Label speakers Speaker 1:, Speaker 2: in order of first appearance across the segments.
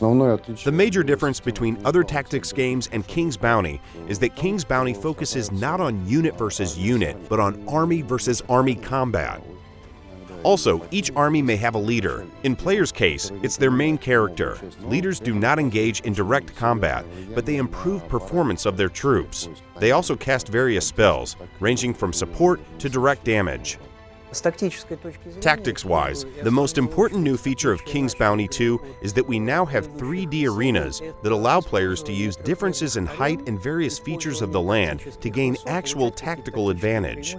Speaker 1: The major difference between other tactics games and King's Bounty is that King's Bounty focuses not on unit versus unit, but on army versus army combat. Also, each army may have a leader. In players' case, it's their main character. Leaders do not engage in direct combat, but they improve performance of their troops. They also cast various spells, ranging from support to direct damage. Tactics-wise, the most important new feature of King's Bounty 2 is that we now have 3D arenas that allow players to use differences in height and various features of the land to gain actual tactical advantage.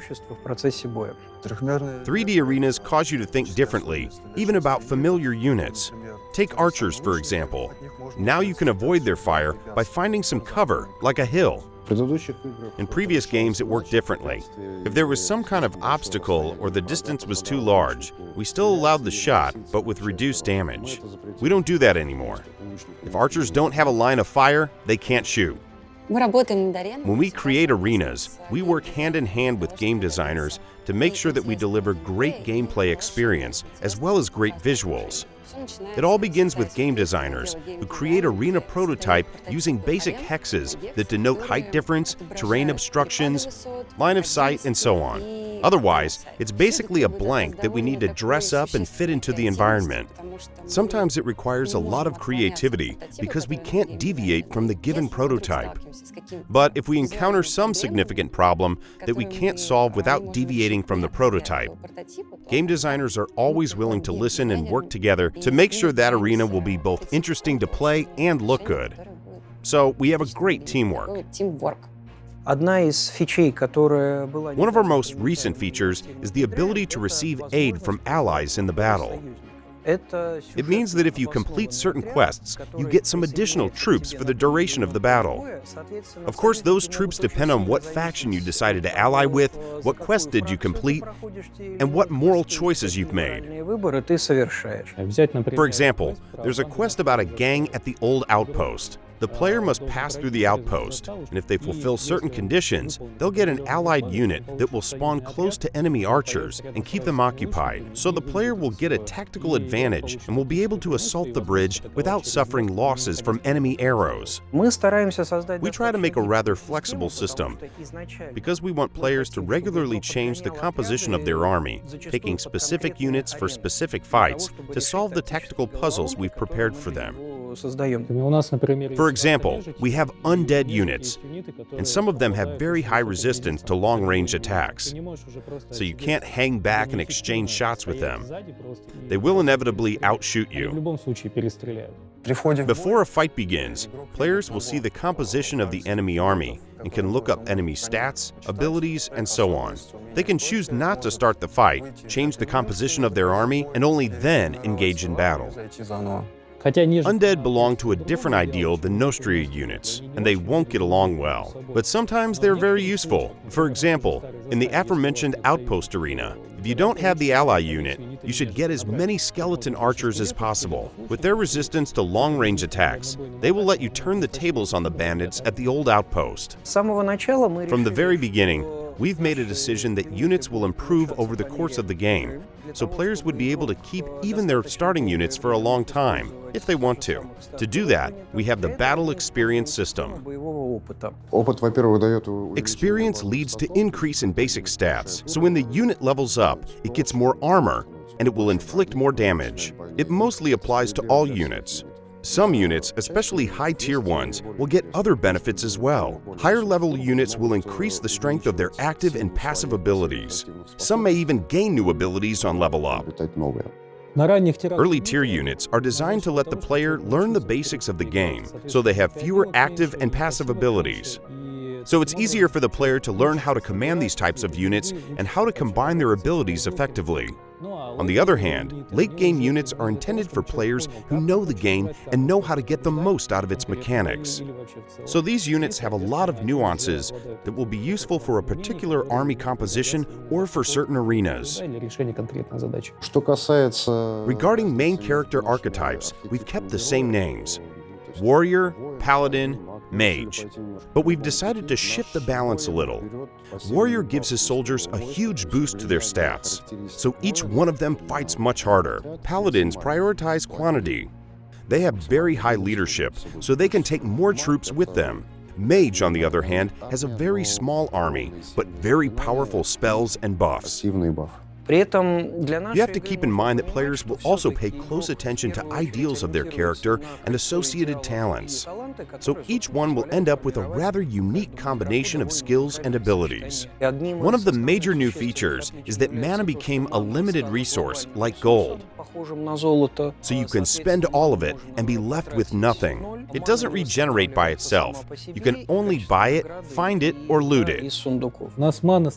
Speaker 1: 3D arenas cause you to think differently, even about familiar units. Take archers, for example. Now you can avoid their fire by finding some cover, like a hill. In previous games, it worked differently. If there was some kind of obstacle or the distance was too large, we still allowed the shot, but with reduced damage. We don't do that anymore. If archers don't have a line of fire, they can't shoot. When we create arenas, we work hand in hand with game designers to make sure that we deliver great gameplay experience as well as great visuals. It all begins with game designers who create arena prototype using basic hexes that denote height difference, terrain obstructions, line of sight, and so on. Otherwise, it's basically a blank that we need to dress up and fit into the environment. Sometimes it requires a lot of creativity because we can't deviate from the given prototype. But if we encounter some significant problem that we can't solve without deviating from the prototype, game designers are always willing to listen and work together to make sure that arena will be both interesting to play and look good. So we have a great teamwork. One of our most recent features is the ability to receive aid from allies in the battle. It means that if you complete certain quests, you get some additional troops for the duration of the battle. Of course, those troops depend on what faction you decided to ally with, what quest did you complete, and what moral choices you've made. For example, there's a quest about a gang at the old outpost. The player must pass through the outpost, and if they fulfill certain conditions, they'll get an allied unit that will spawn close to enemy archers and keep them occupied. So the player will get a tactical advantage and will be able to assault the bridge without suffering losses from enemy arrows. We try to make a rather flexible system because we want players to regularly change the composition of their army, picking specific units for specific fights to solve the tactical puzzles we've prepared for them. For example, we have undead units, and some of them have very high resistance to long-range attacks. So you can't hang back and exchange shots with them. They will inevitably outshoot you. Before a fight begins, players will see the composition of the enemy army and can look up enemy stats, abilities, and so on. They can choose not to start the fight, change the composition of their army, and only then engage in battle. Undead belong to a different ideal than Nostria units, and they won't get along well. But sometimes they're very useful. For example, in the aforementioned outpost arena, if you don't have the ally unit, you should get as many skeleton archers as possible. With their resistance to long-range attacks, they will let you turn the tables on the bandits at the old outpost. From the very beginning, we've made a decision that units will improve over the course of the game, so players would be able to keep even their starting units for a long time, if they want to. To do that, we have the Battle Experience system. Experience leads to increase in basic stats, so when the unit levels up, it gets more armor, and it will inflict more damage. It mostly applies to all units. Some units, especially high-tier ones, will get other benefits as well. Higher-level units will increase the strength of their active and passive abilities. Some may even gain new abilities on level up. Early-tier units are designed to let the player learn the basics of the game, so they have fewer active and passive abilities. So it's easier for the player to learn how to command these types of units and how to combine their abilities effectively. On the other hand, late-game units are intended for players who know the game and know how to get the most out of its mechanics. So these units have a lot of nuances that will be useful for a particular army composition or for certain arenas. Regarding main character archetypes, we've kept the same names: Warrior, Paladin, Mage. But we've decided to shift the balance a little. Warrior gives his soldiers a huge boost to their stats, so each one of them fights much harder. Paladins prioritize quantity. They have very high leadership, so they can take more troops with them. Mage, on the other hand, has a very small army, but very powerful spells and buffs. You have to keep in mind that players will also pay close attention to ideals of their character and associated talents. So each one will end up with a rather unique combination of skills and abilities. One of the major new features is that mana became a limited resource, like gold. So you can spend all of it and be left with nothing. It doesn't regenerate by itself. You can only buy it, find it, or loot it.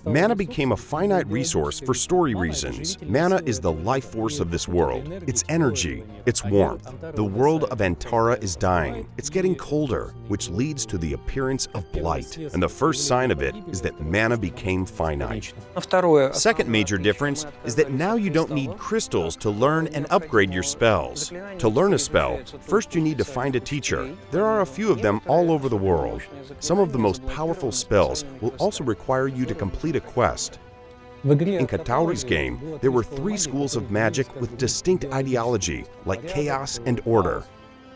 Speaker 1: Mana became a finite resource for story reasons. Mana is the life force of this world. It's energy, it's warmth. The world of Antara is dying. It's getting colder, which leads to the appearance of blight. And the first sign of it is that mana became finite. Second major difference is that now you don't need crystals to learn and upgrade your spells. To learn a spell, first you need to find a teacher. There are a few of them all over the world. Some of the most powerful spells will also require you to complete a quest. In Katauri's game, there were 3 schools of magic with distinct ideology, like chaos and order.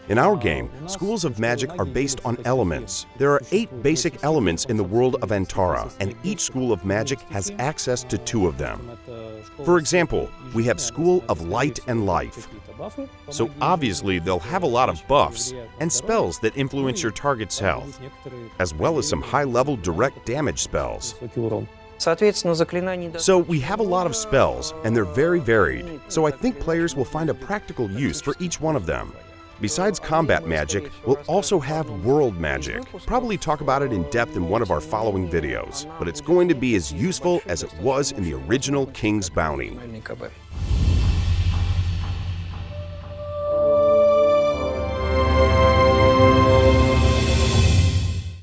Speaker 1: In our game, schools of magic are based on elements. There are 8 basic elements in the world of Antara, and each school of magic has access to 2 of them. For example, we have School of Light and Life. So obviously they'll have a lot of buffs and spells that influence your target's health, as well as some high-level direct damage spells. So we have a lot of spells, and they're very varied, so I think players will find a practical use for each one of them. Besides combat magic, we'll also have world magic. Probably talk about it in depth in one of our following videos, but it's going to be as useful as it was in the original King's Bounty.